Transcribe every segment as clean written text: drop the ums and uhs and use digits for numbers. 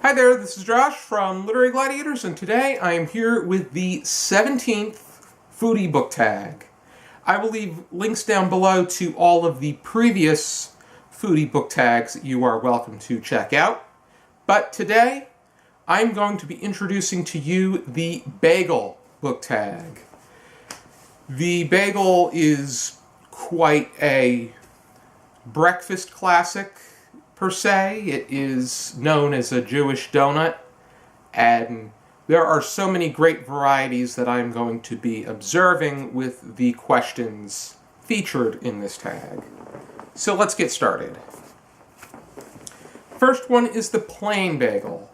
Hi there, this is Josh from Literary Gladiators, and today I am here with the 17th foodie book tag. I will leave links down below to all of the previous foodie book tags that you are welcome to check out. But today, I'm going to be introducing to you the Bagel book tag. The Bagel is quite a breakfast classic, per se. It is known as a Jewish donut, and there are so many great varieties that I'm going to be observing with the questions featured in this tag. So let's get started. First one is the Plain Bagel.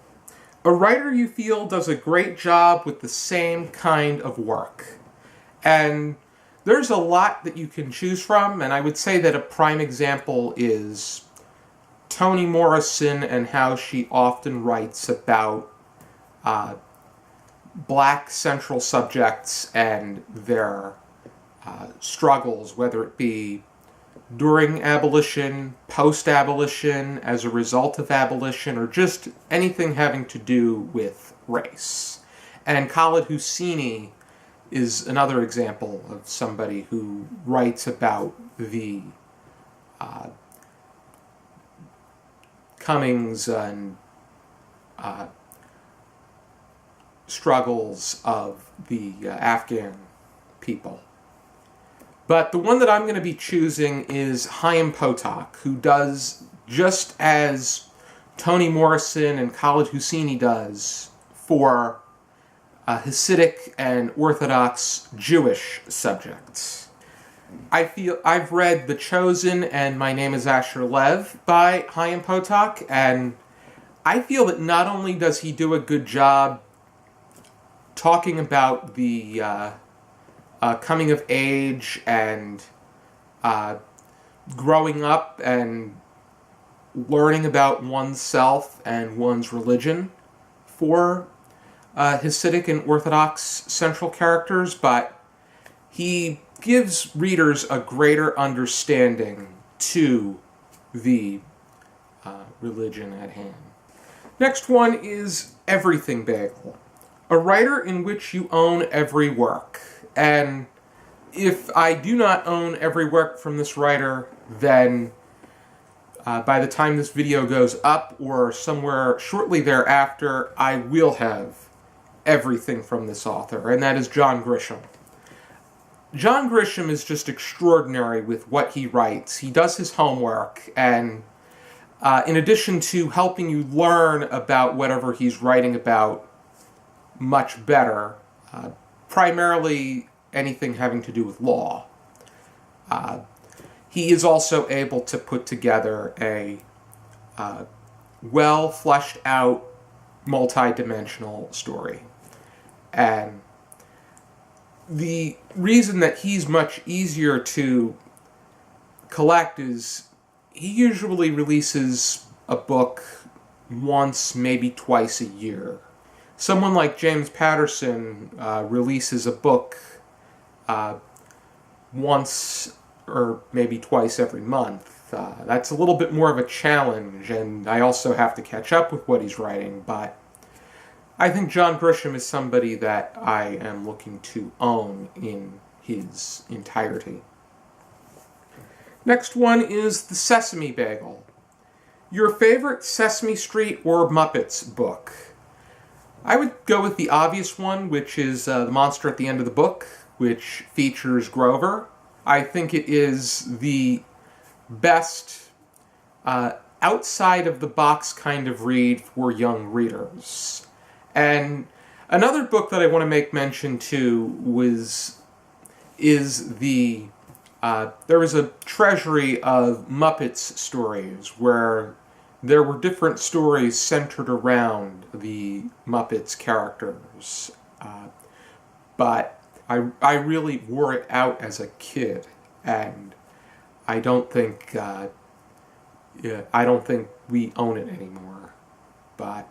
A writer you feel does a great job with the same kind of work. And there's a lot that you can choose from, and I would say that a prime example is Toni Morrison and how she often writes about black central subjects and their struggles, whether it be during abolition, post-abolition, as a result of abolition, or just anything having to do with race. And Khaled Hosseini is another example of somebody who writes about the comings and struggles of the Afghan people. But the one that I'm going to be choosing is Chaim Potok, who does just as Toni Morrison and Khaled Hosseini does for Hasidic and Orthodox Jewish subjects. I've read The Chosen and My Name is Asher Lev by Chaim Potok, and I feel that not only does he do a good job talking about the coming of age and growing up and learning about oneself and one's religion for Hasidic and Orthodox central characters, but he gives readers a greater understanding to the religion at hand. Next one is Everything Bagel, a writer in which you own every work. And if I do not own every work from this writer, then by the time this video goes up or somewhere shortly thereafter, I will have everything from this author, and that is John Grisham. John Grisham is just extraordinary with what he writes. He does his homework, and in addition to helping you learn about whatever he's writing about much better, primarily anything having to do with law, he is also able to put together a well-fleshed-out, multi-dimensional story. And the reason that he's much easier to collect is he usually releases a book once, maybe twice a year. Someone like James Patterson releases a book once or maybe twice every month. That's a little bit more of a challenge, and I also have to catch up with what he's writing, but I think John Grisham is somebody that I am looking to own in his entirety. Next one is the Sesame Bagel. Your favorite Sesame Street or Muppets book? I would go with the obvious one, which is The Monster at the End of the Book, which features Grover. I think it is the best outside-of-the-box kind of read for young readers. And another book that I want to make mention to is the there was a treasury of Muppets stories where there were different stories centered around the Muppets characters, but I really wore it out as a kid, and I don't think we own it anymore. But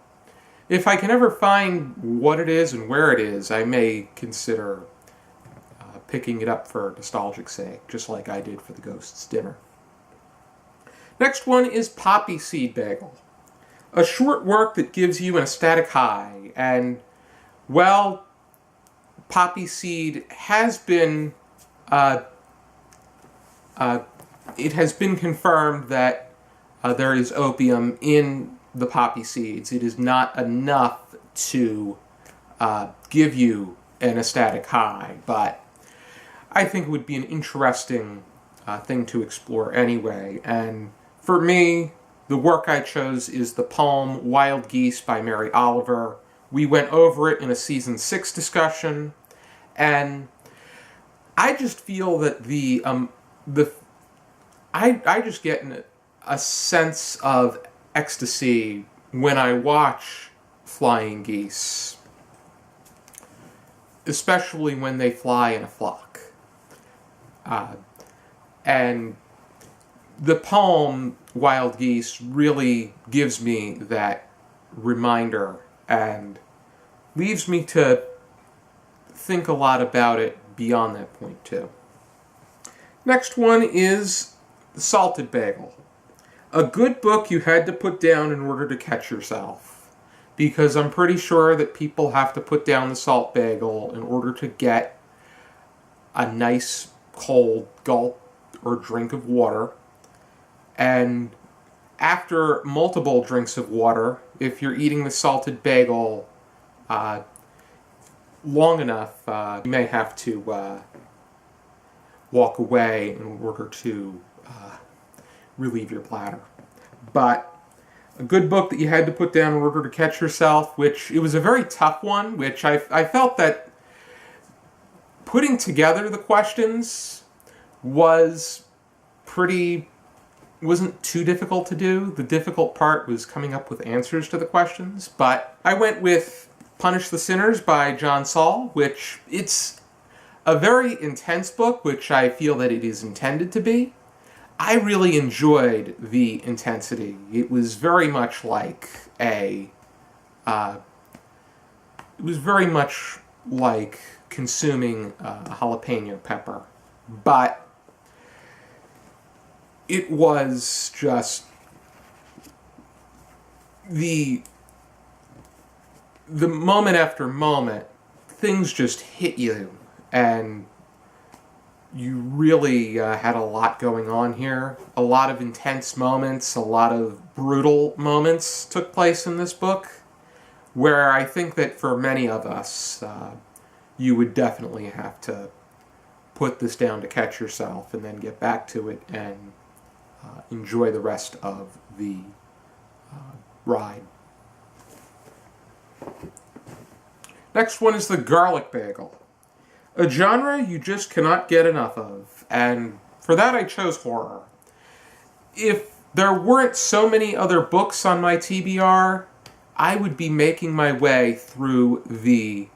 if I can ever find what it is and where it is, I may consider picking it up for nostalgic's sake, just like I did for the Ghost's Dinner. Next one is Poppy Seed Bagel. A short work that gives you an ecstatic high. And, well, poppy seed has been, it has been confirmed that there is opium in the poppy seeds. It is not enough to give you an ecstatic high, but I think it would be an interesting thing to explore anyway. And for me, the work I chose is the poem Wild Geese by Mary Oliver. We went over it in a season 6 discussion, and I just feel that I just get a sense of ecstasy when I watch flying geese, especially when they fly in a flock. And the poem Wild Geese really gives me that reminder and leaves me to think a lot about it beyond that point too. Next one is The Salted Bagel. A good book you had to put down in order to catch yourself, because I'm pretty sure that people have to put down the salt bagel in order to get a nice cold gulp or drink of water. And after multiple drinks of water, if you're eating the salted bagel long enough, you may have to walk away in order to relieve your bladder. But a good book that you had to put down in order to catch yourself, which it was a very tough one, which I felt that putting together the questions wasn't too difficult to do. The difficult part was coming up with answers to the questions. But I went with Punish the Sinners by John Saul, which it's a very intense book, which I feel that it is intended to be. I really enjoyed the intensity. It was very much like consuming a jalapeno pepper. But it was just the moment after moment, things just hit you, and you really had a lot going on here. A lot of intense moments, a lot of brutal moments took place in this book, where I think that for many of us, you would definitely have to put this down to catch yourself and then get back to it and enjoy the rest of the ride. Next one is the garlic bagel. A genre you just cannot get enough of, and for that I chose horror. If there weren't so many other books on my TBR, I would be making my way through the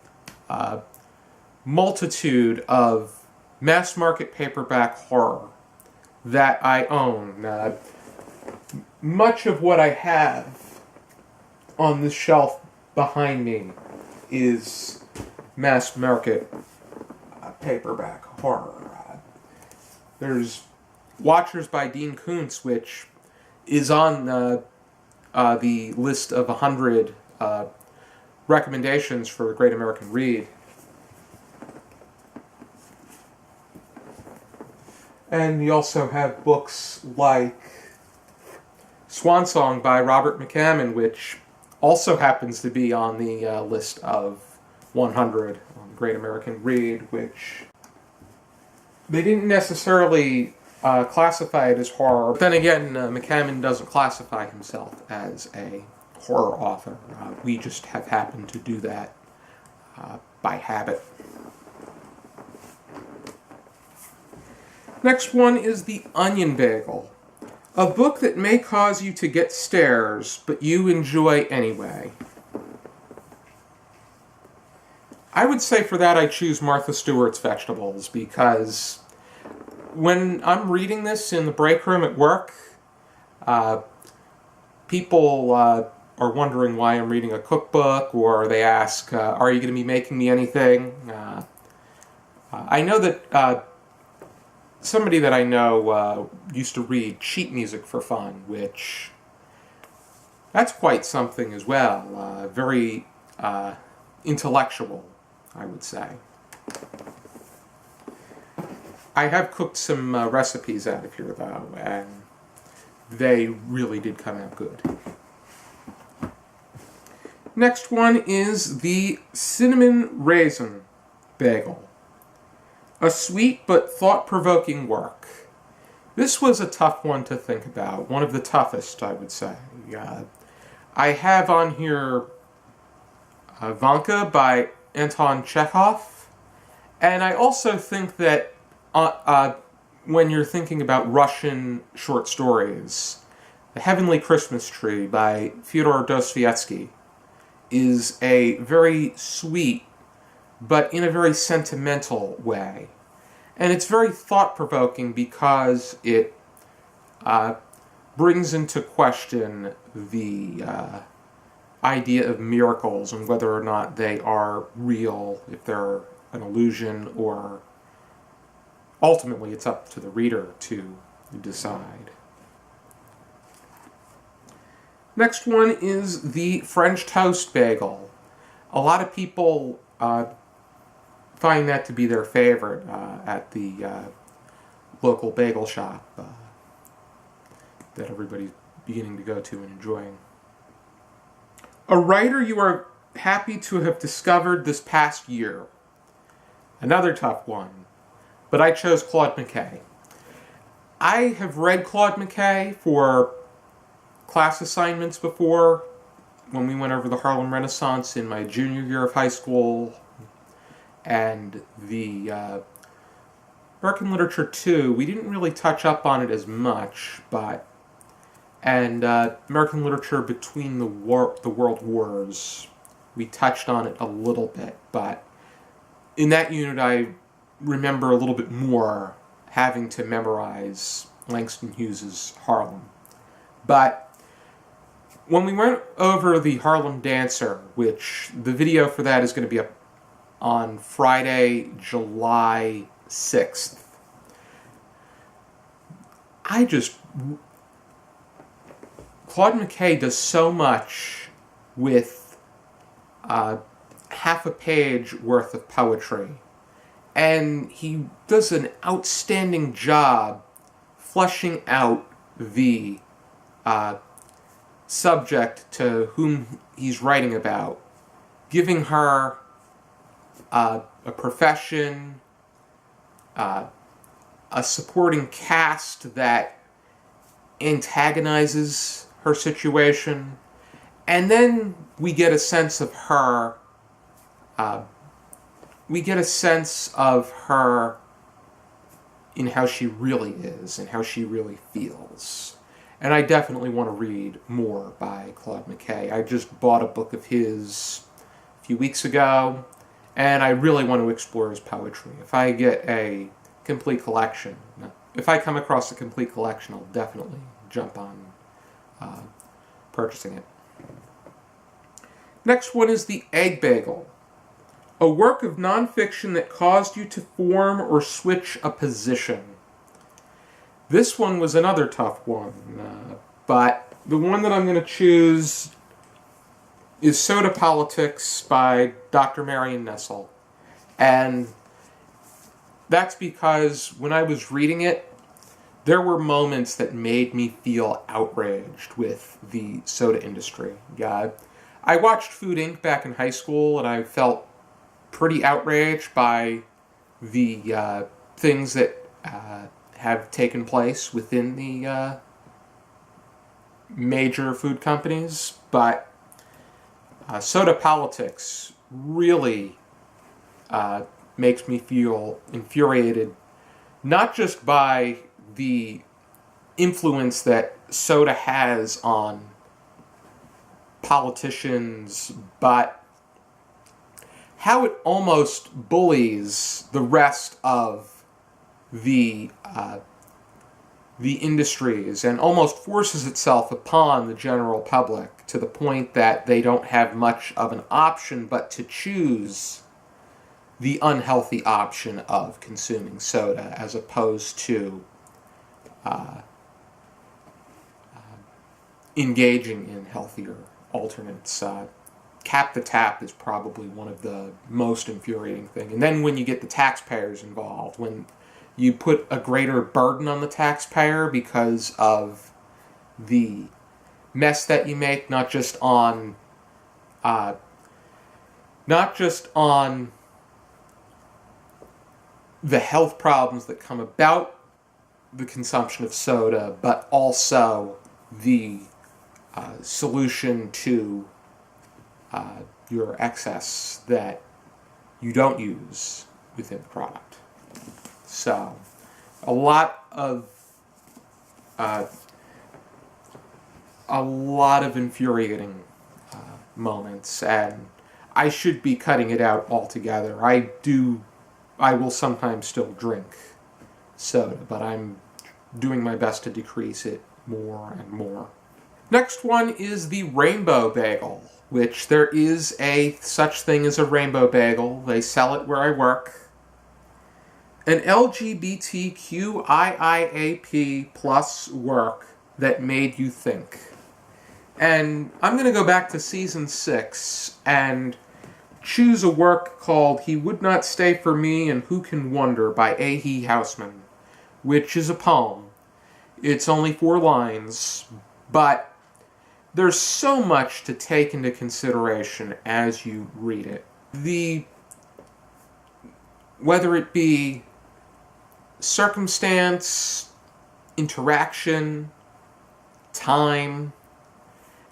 multitude of mass-market paperback horror that I own. Much of what I have on this shelf behind me is mass-market paperback horror. There's Watchers by Dean Koontz, which is on the list of 100 recommendations for the Great American Read. And you also have books like Swan Song by Robert McCammon, which also happens to be on the list of 100 on the Great American Read, which they didn't necessarily classify it as horror. But then again, McCammon doesn't classify himself as a horror author. We just have happened to do that by habit. Next one is The Onion Bagel. A book that may cause you to get stares, but you enjoy anyway. I would say for that I choose Martha Stewart's Vegetables, because when I'm reading this in the break room at work, people are wondering why I'm reading a cookbook, or they ask, are you going to be making me anything? I know that somebody that I know used to read sheet music for fun, which That's quite something as well. Very intellectual, I would say. I have cooked some recipes out of here, though, and they really did come out good. Next one is the Cinnamon Raisin Bagel. A sweet but thought-provoking work. This was a tough one to think about. One of the toughest, I would say. I have on here Vanka by Anton Chekhov. And I also think that when you're thinking about Russian short stories, The Heavenly Christmas Tree by Fyodor Dostoevsky is a very sweet, but in a very sentimental way. And it's very thought-provoking because it brings into question the idea of miracles and whether or not they are real, if they're an illusion, or ultimately it's up to the reader to decide. Next one is the French Toast Bagel. A lot of people find that to be their favorite at the local bagel shop that everybody's beginning to go to and enjoying. A writer you are happy to have discovered this past year. Another tough one, but I chose Claude McKay. I have read Claude McKay for class assignments before, when we went over the Harlem Renaissance in my junior year of high school, and the American literature too. We didn't really touch up on it as much, but American literature between the world wars, we touched on it a little bit, but in that unit I remember a little bit more having to memorize Langston Hughes's Harlem. But when we went over the Harlem Dancer, which the video for that is going to be up on Friday, July 6th, Claude McKay does so much with half a page worth of poetry. And he does an outstanding job fleshing out the subject to whom he's writing about, giving her a profession, a supporting cast that antagonizes her situation, and then we get a sense of her. We get a sense of her in how she really is and how she really feels. And I definitely want to read more by Claude McKay. I just bought a book of his a few weeks ago, and I really want to explore his poetry. If I get a complete collection, if I come across a complete collection, I'll definitely jump on purchasing it. Next one is the Egg Bagel. A work of nonfiction that caused you to form or switch a position. This one was another tough one, but the one that I'm going to choose is Soda Politics by Dr. Marion Nestle. And that's because when I was reading it, there were moments that made me feel outraged with the soda industry. I watched Food Inc. back in high school, and I felt pretty outraged by the things that have taken place within the major food companies. But Soda Politics really makes me feel infuriated, not just by the influence that soda has on politicians, but how it almost bullies the rest of the industries and almost forces itself upon the general public to the point that they don't have much of an option but to choose the unhealthy option of consuming soda as opposed to engaging in healthier alternates. Cap the tap is probably one of the most infuriating things. And then when you get the taxpayers involved, when you put a greater burden on the taxpayer because of the mess that you make, not just on the health problems that come about the consumption of soda, but also the solution to your excess that you don't use within the product. So, a lot of infuriating moments, and I should be cutting it out altogether. I will sometimes still drink soda, but I'm doing my best to decrease it more and more. Next one is the Rainbow Bagel, which there is a such thing as a Rainbow Bagel. They sell it where I work. An LGBTQIIAP plus work that made you think. And I'm going to go back to season 6 and choose a work called He Would Not Stay For Me and Who Can Wonder by A. Housman, which is a poem. It's only 4 lines, but there's so much to take into consideration as you read it. Whether it be circumstance, interaction, time,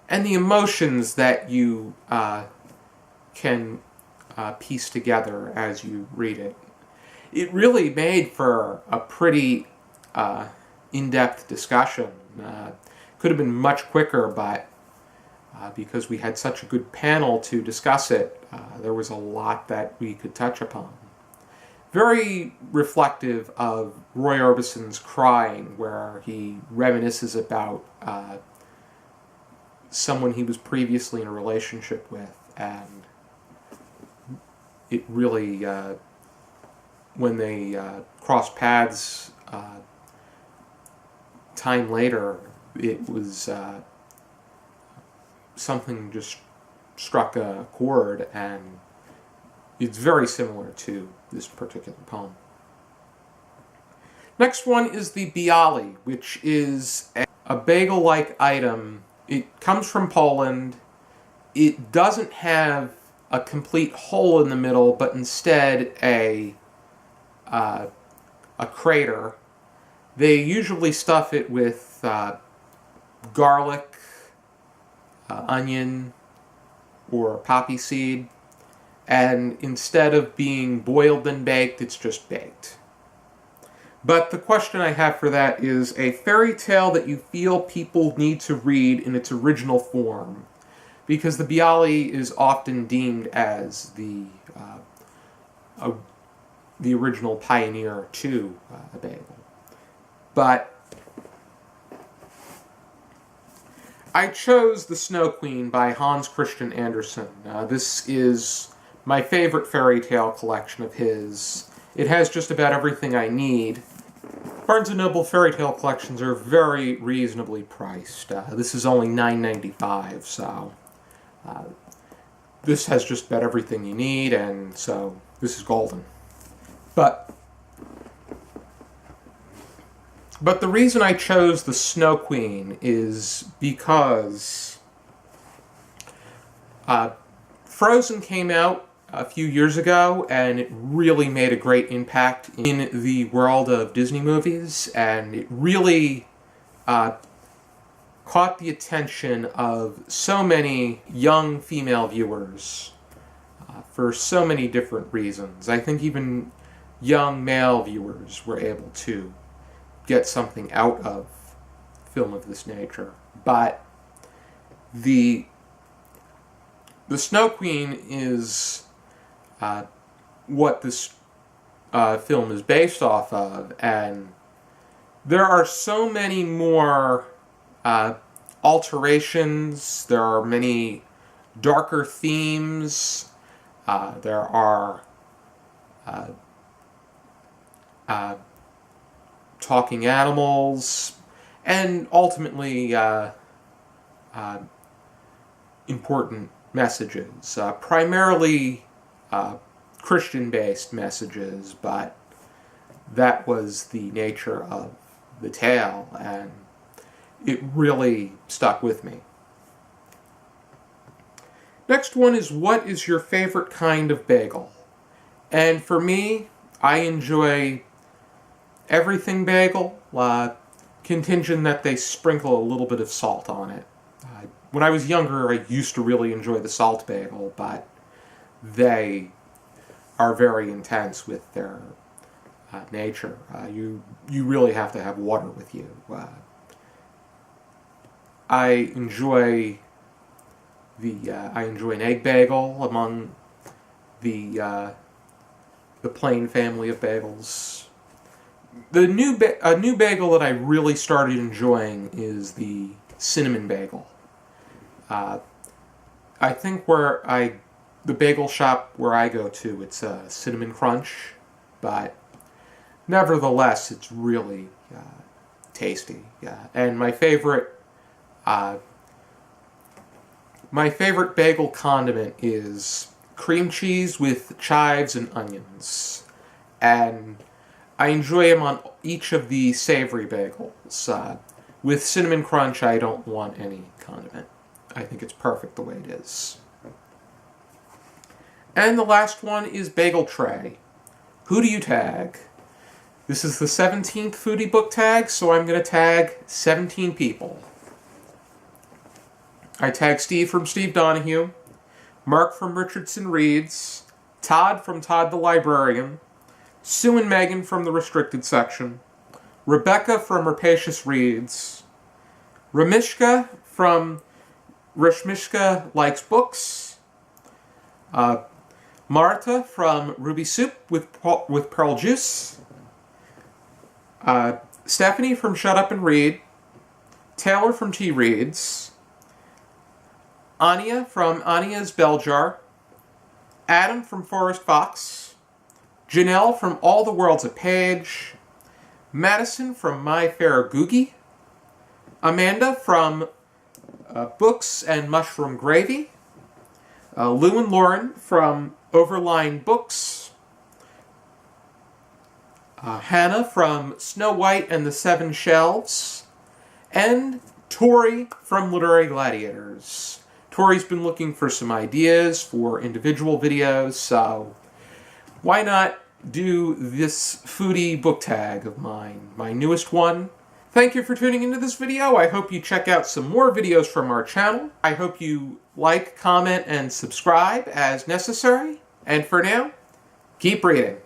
and the emotions that you can piece together as you read it. It really made for a pretty in-depth discussion. Could have been much quicker, but because we had such a good panel to discuss it, there was a lot that we could touch upon. Very reflective of Roy Orbison's Crying, where he reminisces about someone he was previously in a relationship with, and it really, when they crossed paths time later, it was something just struck a chord, and it's very similar to this particular poem. Next one is the Bialy, which is a bagel-like item. It comes from Poland. It doesn't have a complete hole in the middle, but instead a crater. They usually stuff it with garlic, onion, or poppy seed, and instead of being boiled and baked, it's just baked. But the question I have for that is a fairy tale that you feel people need to read in its original form, because the Bialy is often deemed as the original pioneer to a bagel. But I chose The Snow Queen by Hans Christian Andersen. This is my favorite fairy tale collection of his. It has just about everything I need. Barnes & Noble fairy tale collections are very reasonably priced. This is only $9.95, so this has just about everything you need, and so this is golden. But the reason I chose The Snow Queen is because Frozen came out a few years ago, and it really made a great impact in the world of Disney movies, and it really caught the attention of so many young female viewers for so many different reasons. I think even young male viewers were able to get something out of film of this nature. But the Snow Queen is what this film is based off of, and there are so many more alterations, there are many darker themes, there are talking animals, and ultimately important messages, primarily Christian-based messages, but that was the nature of the tale, and it really stuck with me. Next one is, what is your favorite kind of bagel? And for me, I enjoy everything bagel, contingent that they sprinkle a little bit of salt on it. When I was younger, I used to really enjoy the salt bagel, but they are very intense with their nature. You really have to have water with you. I enjoy an egg bagel among the plain family of bagels. A new bagel that I really started enjoying is the cinnamon bagel. I think the bagel shop where I go to, it's a cinnamon crunch, but nevertheless, it's really tasty. And my favorite bagel condiment is cream cheese with chives and onions, and I enjoy them on each of the savory bagels. With cinnamon crunch, I don't want any condiment. I think it's perfect the way it is. And the last one is Bagel Tray. Who do you tag? This is the 17th foodie book tag, so I'm going to tag 17 people. I tag Steve from Steve Donahue, Mark from Richardson Reads, Todd from Todd the Librarian, Sue and Megan from the Restricted Section, Rebecca from Rapacious Reads, Ramishka from Rashmishka Likes Books, Marta from Ruby Soup with Pearl Juice, Stephanie from Shut Up and Read, Taylor from T Reads, Anya from Anya's Bell Jar, Adam from Forest Fox, Janelle from All the World's a Page, Madison from My Fair Googie, Amanda from Books and Mushroom Gravy, Lou and Lauren from Overline Books, Hannah from Snow White and the Seven Shelves, and Tori from Literary Gladiators. Tori's been looking for some ideas for individual videos, so why not do this foodie book tag of mine, my newest one. Thank you for tuning into this video. I hope you check out some more videos from our channel. I hope you like, comment, and subscribe as necessary. And for now, keep reading.